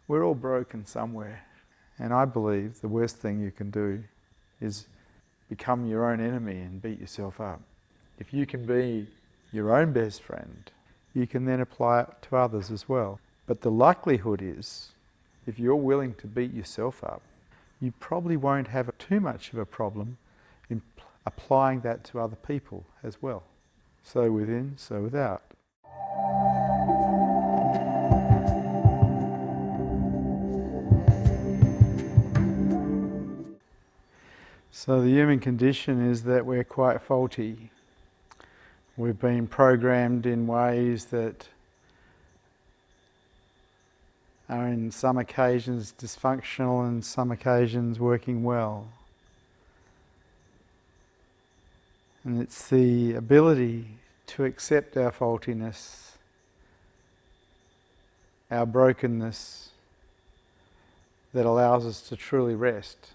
We're all broken somewhere. And I believe the worst thing you can do is become your own enemy and beat yourself up. If you can be your own best friend, you can then apply it to others as well. But the likelihood is, if you're willing to beat yourself up, you probably won't have too much of a problem in applying that to other people as well. So within, so without. So the human condition is that we're quite faulty. We've been programmed in ways that are in some occasions dysfunctional and some occasions working well. And it's the ability to accept our faultiness, our brokenness, that allows us to truly rest.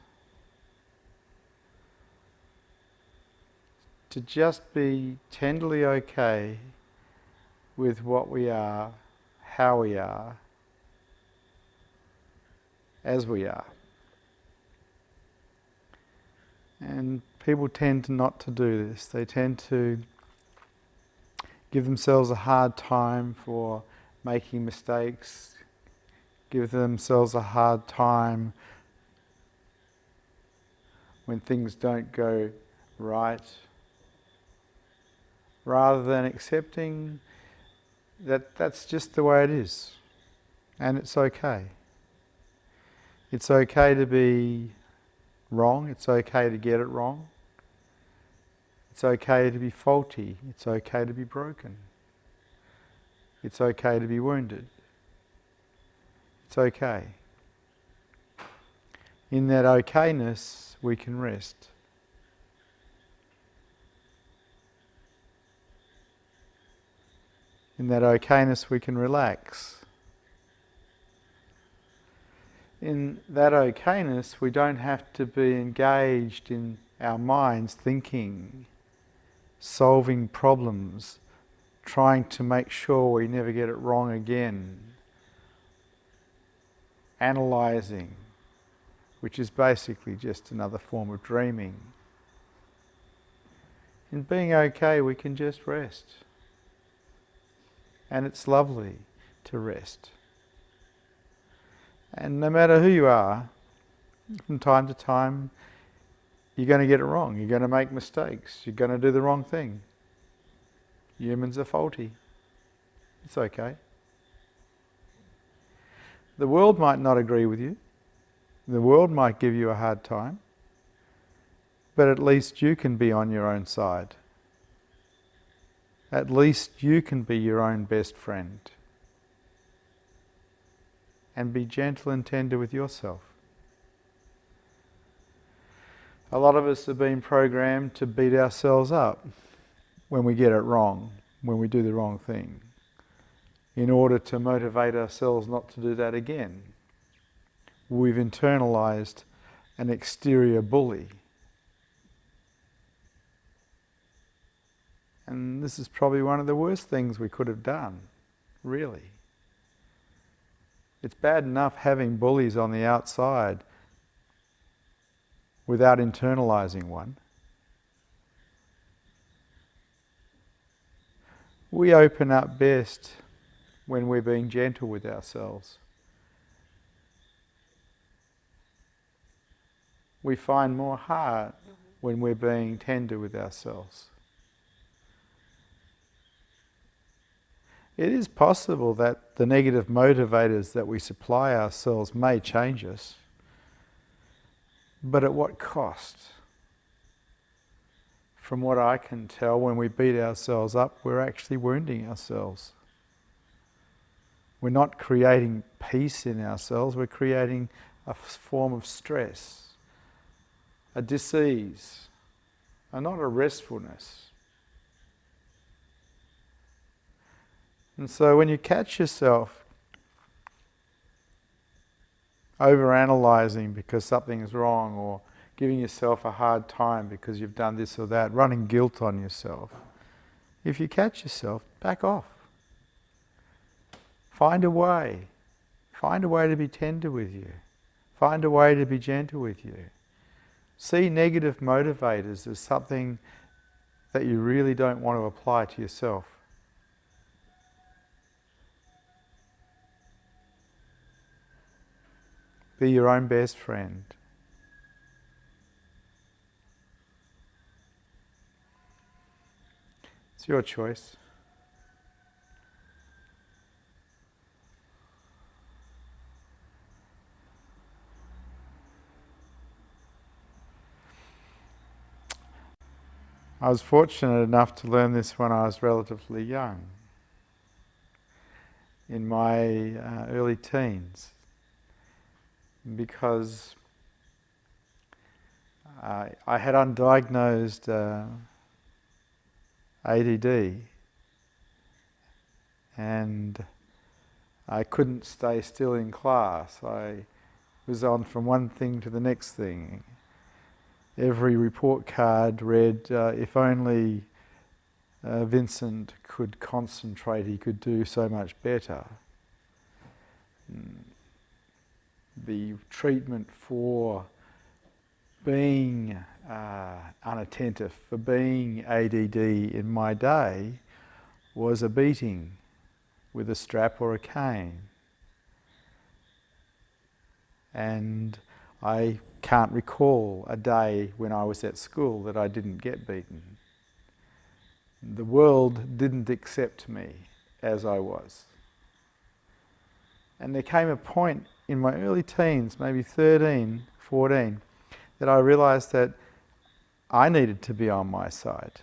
To just be tenderly okay with what we are, how we are, as we are. And people tend not to do this. They tend to give themselves a hard time for making mistakes, give themselves a hard time when things don't go right, rather than accepting that that's just the way it is, and it's okay. It's okay to be wrong, it's okay to get it wrong, it's okay to be faulty, it's okay to be broken, it's okay to be wounded, it's okay. In that okayness we can rest. In that okayness we can relax. In that okayness we don't have to be engaged in our minds thinking, solving problems, trying to make sure we never get it wrong again, analysing, which is basically just another form of dreaming. In being okay we can just rest. And it's lovely to rest. And no matter who you are, from time to time, you're going to get it wrong. You're going to make mistakes. You're going to do the wrong thing. Humans are faulty. It's okay. The world might not agree with you. The world might give you a hard time. But at least you can be on your own side. At least you can be your own best friend. And be gentle and tender with yourself. A lot of us have been programmed to beat ourselves up when we get it wrong, when we do the wrong thing, in order to motivate ourselves not to do that again. We've internalized an exterior bully. And this is probably one of the worst things we could have done, really. It's bad enough having bullies on the outside without internalizing one. We open up best when we're being gentle with ourselves. We find more heart when we're being tender with ourselves. It is possible that the negative motivators that we supply ourselves may change us, but at what cost? From what I can tell, when we beat ourselves up, we're actually wounding ourselves. We're not creating peace in ourselves, we're creating a form of stress, a dis-ease, and not a restfulness. And so when you catch yourself over-analysing because something is wrong, or giving yourself a hard time because you've done this or that, running guilt on yourself, if you catch yourself, back off. Find a way find a way to be tender with you. Find a way to be gentle with you. See negative motivators as something that you really don't want to apply to yourself. Be your own best friend. It's your choice. I was fortunate enough to learn this when I was relatively young, in my early teens, because I had undiagnosed ADD, and I couldn't stay still in class. I was on from one thing to the next thing. Every report card read, if only Vincent could concentrate, he could do so much better. The treatment for being unattentive, for being ADD in my day, was a beating with a strap or a cane. And I can't recall a day when I was at school that I didn't get beaten. The world didn't accept me as I was. And there came a point in my early teens, maybe 13, 14, that I realized that I needed to be on my side.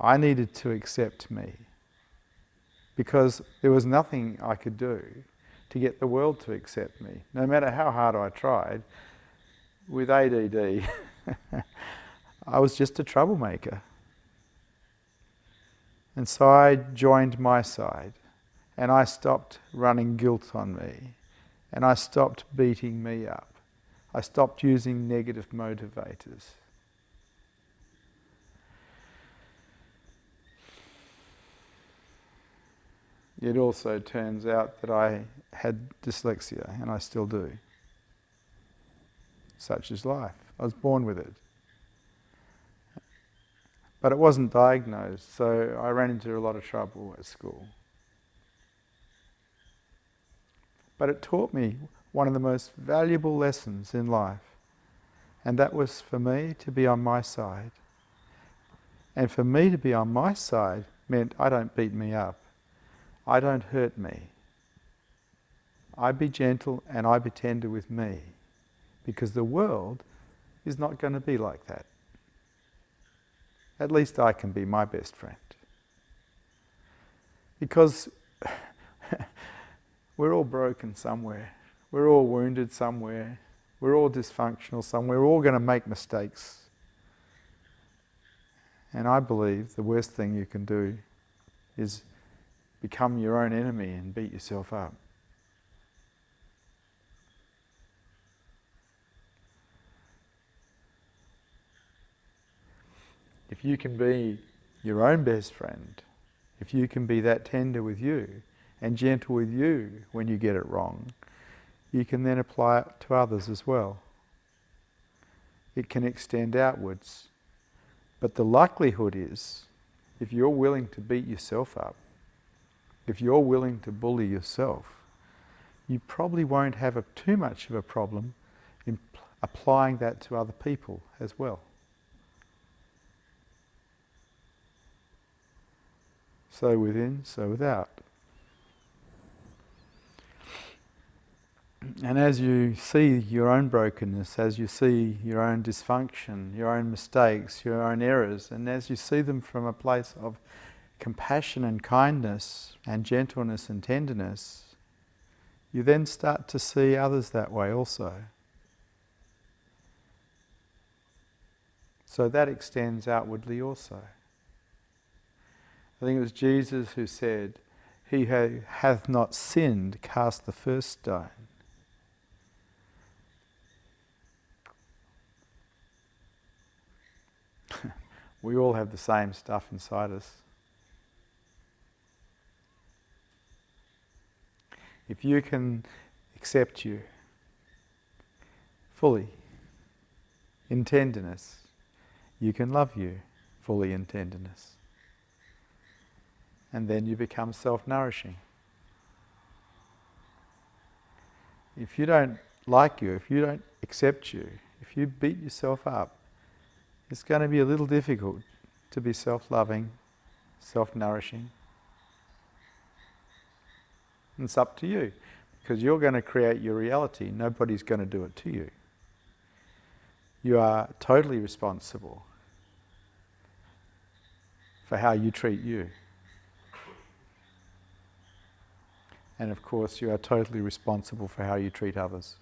I needed to accept me, because there was nothing I could do to get the world to accept me. No matter how hard I tried, with ADD, I was just a troublemaker. And so I joined my side, and I stopped running guilt on me, and I stopped beating me up. I stopped using negative motivators. It also turns out that I had dyslexia, and I still do. Such is life. I was born with it. But it wasn't diagnosed, so I ran into a lot of trouble at school. But it taught me one of the most valuable lessons in life, and that was for me to be on my side. And for me to be on my side meant I don't beat me up. I don't hurt me. I be gentle and I be tender with me, because the world is not going to be like that. At least I can be my best friend. Because we're all broken somewhere. We're all wounded somewhere. We're all dysfunctional somewhere. We're all going to make mistakes. And I believe the worst thing you can do is become your own enemy and beat yourself up. If you can be your own best friend, if you can be that tender with you and gentle with you when you get it wrong, you can then apply it to others as well. It can extend outwards. But the likelihood is, if you're willing to beat yourself up, if you're willing to bully yourself, you probably won't have too much of a problem in applying that to other people as well. So within, so without. And as you see your own brokenness, as you see your own dysfunction, your own mistakes, your own errors, and as you see them from a place of compassion and kindness and gentleness and tenderness, you then start to see others that way also. So that extends outwardly also. I think it was Jesus who said, "He who hath not sinned, cast the first stone." We all have the same stuff inside us. If you can accept you fully in tenderness, you can love you fully in tenderness. And then you become self-nourishing. If you don't like you, if you don't accept you, if you beat yourself up, it's going to be a little difficult to be self-loving, self-nourishing. And it's up to you, because you're going to create your reality. Nobody's going to do it to you. You are totally responsible for how you treat you. And of course, you are totally responsible for how you treat others.